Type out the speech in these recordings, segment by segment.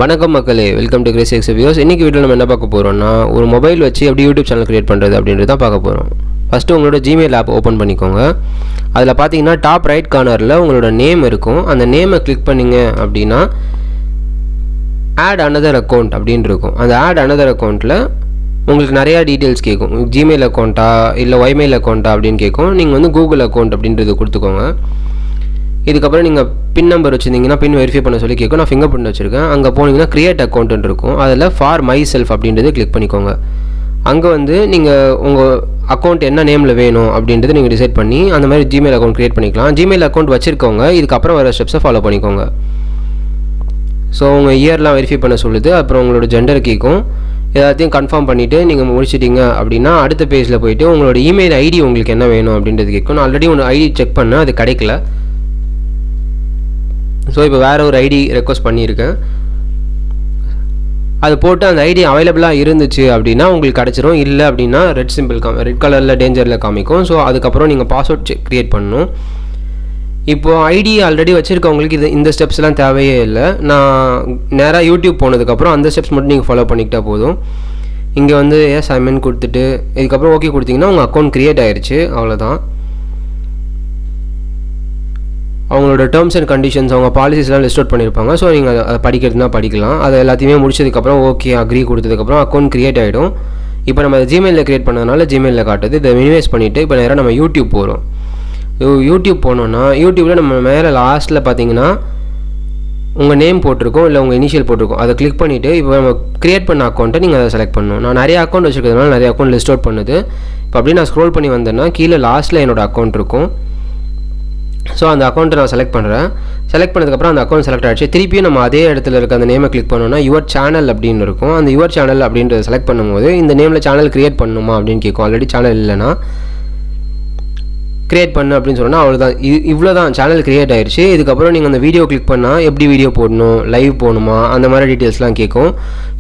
வணக்கம் மக்களே, welcome to Crazy Excipios. இன்னைக்கு வீடியோவில் நம்ம என்ன பார்க்க போகிறோம்னா, ஒரு மொபைல் வச்சு எப்படி யூடியூப் சேனல் கிரியேட் பண்ணுறது அப்படின்றது தான் பார்க்க போகிறோம். ஃபஸ்ட்டு உங்களோட ஜிமெயில் ஆப் ஓப்பன் பண்ணிக்கோங்க. அதில் பார்த்தீங்கன்னா டாப் ரைட் கார்னரில் உங்களோட நேம் இருக்கும். அந்த நேமை கிளிக் பண்ணிங்க அப்படின்னா ஆட் அனதர் அக்கௌண்ட் அப்படின்னு இருக்கும். அந்த ஆட் அனதர் அக்கௌண்ட்டில் உங்களுக்கு நிறையா டீட்டெயில்ஸ் கேட்கும். ஜிமெயில் அக்கௌண்ட்டா இல்லை ஒய்மெயில் அக்கௌண்ட்டா அப்படின்னு கேட்கும். நீங்கள் வந்து கூகுள் அக்கௌண்ட் அப்படின்றது கொடுத்துக்கோங்க. இதுக்கப்புறம் நீங்கள் பின் நம்பர் வச்சுருந்தீங்கன்னா பின் வெரிஃபை பண்ண சொல்லி கேட்கும். நான் ஃபிங்கர் பிரிண்ட் வச்சுருக்கேன். அங்கே போனீங்கன்னா க்ரியேட் அக்கௌண்ட்டுன்னு இருக்கும். அதில் ஃபார் மை செல்ஃப் அப்படின்றது கிளிக் பண்ணிக்கோங்க. அங்கே வந்து நீங்கள் உங்கள் அக்கௌண்ட் என்ன நேமில் வேணும் அப்படின்றது நீங்கள் டிசைட் பண்ணி அந்த மாதிரி ஜிமெயில் அக்கௌண்ட் க்ரியேட் பண்ணிக்கலாம். ஜிமெயில் அக்கௌண்ட் வச்சுருக்கவங்க இதுக்கப்புறம் வர ஸ்டெப்ஸை ஃபாலோ பண்ணிக்கோங்க. ஸோ உங்கள் இயர்லாம் வெரிஃபை பண்ண சொல்லுது. அப்புறம் உங்களோட ஜெண்டர் கேட்கும். எல்லாத்தையும் கன்ஃபார்ம் பண்ணிவிட்டு நீங்கள் முடிச்சிட்டிங்க அப்படின்னா அடுத்த பேஜில் போய்ட்டு உங்களோட இமெயில் ஐடி உங்களுக்கு என்ன வேணும் அப்படின்றது கேட்கும். நான் ஆல்ரெடி ஒன்று ஐடி செக் பண்ணேன், அது கிடைக்கல. ஸோ இப்போ வேறு ஒரு ஐடி ரெக்வஸ்ட் பண்ணியிருக்கேன். அது போட்டு அந்த ஐடி அவைலபிளாக இருந்துச்சு அப்படின்னா உங்களுக்கு கிடச்சிரும். இல்லை அப்படின்னா ரெட் சிம்பிள் ரெட் கலரில் டேஞ்சரில் காமிக்கும். ஸோ அதுக்கப்புறம் நீங்கள் பாஸ்வேர்ட் க்ரியேட் பண்ணணும். இப்போது ஐடி ஆல்ரெடி வச்சுருக்கவங்களுக்கு இந்த ஸ்டெப்ஸ்லாம் தேவையே இல்லை. நான் நேராக யூடியூப் போனதுக்கப்புறம் அந்த ஸ்டெப்ஸ் மட்டும் நீங்கள் ஃபாலோ பண்ணிக்கிட்டால் போதும். இங்கே வந்து எஸ் ஐமென் கொடுத்துட்டு இதுக்கப்புறம் ஓகே கொடுத்தீங்கன்னா உங்கள் அக்கௌண்ட் க்ரியேட் ஆயிடுச்சு. அவ்வளோதான். அவங்களோட டேர்ம்ஸ் அண்ட் கண்டிஷன்ஸ் அவங்க பாலிசிஸ்லாம் லிஸ்ட் அவுட் பண்ணியிருப்பாங்க. ஸோ நீங்கள் அதை படிக்கிறதுனா படிக்கலாம். அதை எல்லாத்தையுமே முடிச்சதுக்கப்புறம் ஓகே அக்ரி கொடுத்ததுக்கப்புறம் அக்கௌண்ட் க்ரியேட் ஆகிடும். இப்போ நம்ம ஜிமெயிலில் க்ரியேட் பண்ணதுனால ஜிமெயிலில் காட்டுது. இதை மினிமைஸ் பண்ணிவிட்டு இப்போ நேராக நம்ம யூடியூப் போகிறோம். யூடியூப் போனோன்னா யூடியூப்பில் நம்ம மேலே லாஸ்ட்டில் பார்த்தீங்கன்னா உங்கள் நேம் போட்டிருக்கோம், இல்லை உங்கள் இனிஷியல் போட்டிருக்கோம். அதை கிளிக் பண்ணிவிட்டு இப்போ நம்ம க்ரியேட் பண்ண அக்கௌண்ட்டை நீங்கள் அதை செலக்ட் பண்ணணும். நான் நிறைய அக்கௌண்ட் வச்சுருக்கிறதுனால நிறைய அக்கௌண்ட் லிஸ்ட் அவுட் பண்ணுது. இப்போ அப்படியே நான் ஸ்க்ரோல் பண்ணி வந்தேன்னா கீழே லாஸ்ட்டில் என்னோடய அக்கௌண்ட் இருக்கும். ஸோ அந்த அக்கௌண்ட்டை நான் செலக்ட் பண்ணுறேன். செலக்ட் பண்ணதுக்கப்புறம் அந்த அக்கௌண்ட் செலக்ட் ஆகிடுச்சு. திருப்பியும் நம்ம அதே இடத்துல இருக்க அந்த நேமை கிளிக் பண்ணோன்னா யுவர் சேனல் அப்படின்னு இருக்கும். அந்த யுவர் சேனல் அப்படின்றத செலக்ட் பண்ணும்போது இந்த நேமில் சேனல் க்ரியேட் பண்ணணுமா அப்படின்னு கேட்கும். ஆல்ரெடி சேனல் இல்லைன்னா க்ரியேட் பண்ணு அப்படின்னு சொன்னால் அவ்வளோதான். இவ்வளோ தான், சேனல் க்ரியேட் ஆகிடுச்சு. இதுக்கப்புறம் நீங்கள் அந்த வீடியோ கிளிக் பண்ணால் எப்படி வீடியோ போடணும், லைவ் போகணுமா, அந்த மாதிரி டீட்டெயில்ஸ்லாம் கேட்கும்.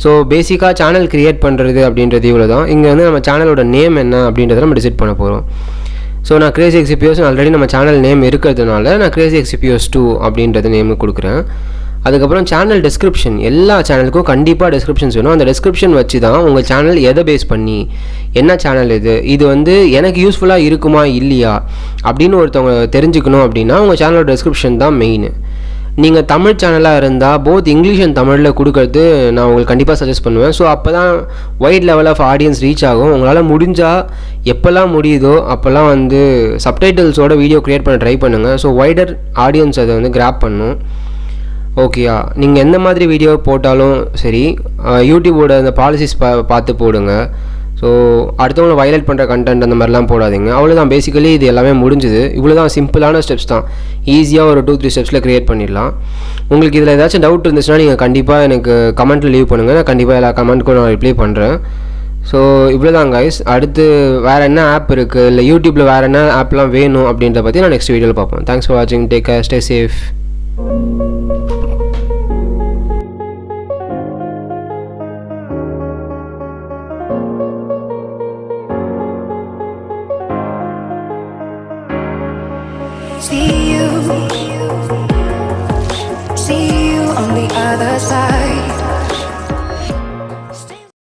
ஸோ பேசிக்காக சேனல் க்ரியேட் பண்ணுறது அப்படின்றது இவ்வளோ தான். இங்கே வந்து நம்ம சேனலோட நேம் என்ன அப்படின்றத நம்ம டிசைட் பண்ண போகிறோம். ஸோ நான் Crazy Excipios ஆல்ரெடி நம்ம சேனல் நேம் இருக்கிறதுனால நான் Crazy Excipios 2 அப்படின்றது நேமு கொடுக்குறேன். அதுக்கப்புறம் சேனல் டிஸ்கிரிப்ஷன், எல்லா சேனலுக்கும் கண்டிப்பாக டிஸ்கிரிப்ஷன்ஸ் வேணும். அந்த டிஸ்கிரிப்ஷன் வச்சு தான் உங்கள் சேனல் எதை பேஸ் பண்ணி என்ன சேனல் இது வந்து எனக்கு யூஸ்ஃபுல்லாக இருக்குமா இல்லையா அப்படின்னு ஒருத்தவங்க தெரிஞ்சுக்கணும் அப்படின்னா உங்கள் சேனலோட டிஸ்கிரிப்ஷன் தான் மெயின். நீங்கள் தமிழ் சேனலாக இருந்தால் போத் இங்கிலீஷ் அண்ட் தமிழில் கொடுக்கறது நான் உங்களுக்கு கண்டிப்பாக சஜஸ்ட் பண்ணுவேன். ஸோ அப்போ தான் wide level of audience reach ஆகும். உங்களால் முடிஞ்சால் எப்போல்லாம் முடியுதோ அப்போல்லாம் வந்து சப்டைட்டில்ஸோட வீடியோ க்ரியேட் பண்ண ட்ரை பண்ணுங்கள். ஸோ வைடர் ஆடியன்ஸ் அதை வந்து கிராப் பண்ணும். ஓகேயா, நீங்கள் எந்த மாதிரி வீடியோ போட்டாலும் சரி யூடியூபோட அந்த பாலிசிஸ் பார்த்து போடுங்க. ஸோ அடுத்தவங்களை வயலேட் பண்ணுற கண்டென்ட் அந்த மாதிரிலாம் போடாதீங்க. அவ்வளோதான். பேசிக்கலி இது எல்லாமே முடிஞ்சுது. இவ்வளோ தான், சிம்பிளான ஸ்டெப்ஸ் தான். ஈஸியாக ஒரு 2-3 ஸ்டெப்ஸில் க்ரியேட் பண்ணிடலாம். உங்களுக்கு இதில் ஏதாச்சும் டவுட் இருந்துச்சுன்னா நீங்கள் கண்டிப்பாக எனக்கு கமெண்ட்டில் லீவ் பண்ணுங்கள். நான் கண்டிப்பாக எல்லா கமெண்ட்டுக்கும் நான் ரிப்ளை பண்ணுறேன். ஸோ இவ்வளோ தான் கைஸ். அடுத்து வேறு என்ன ஆப் இருக்குது, இல்லை யூடியூப்பில் வேறு என்ன ஆப்லாம் வேணும் அப்படின்றத பற்றி நான் நெக்ஸ்ட் வீடியோவில் பார்ப்போம். தேங்க்ஸ் ஃபார் வாட்சிங். Take care, stay safe. See you on the other side.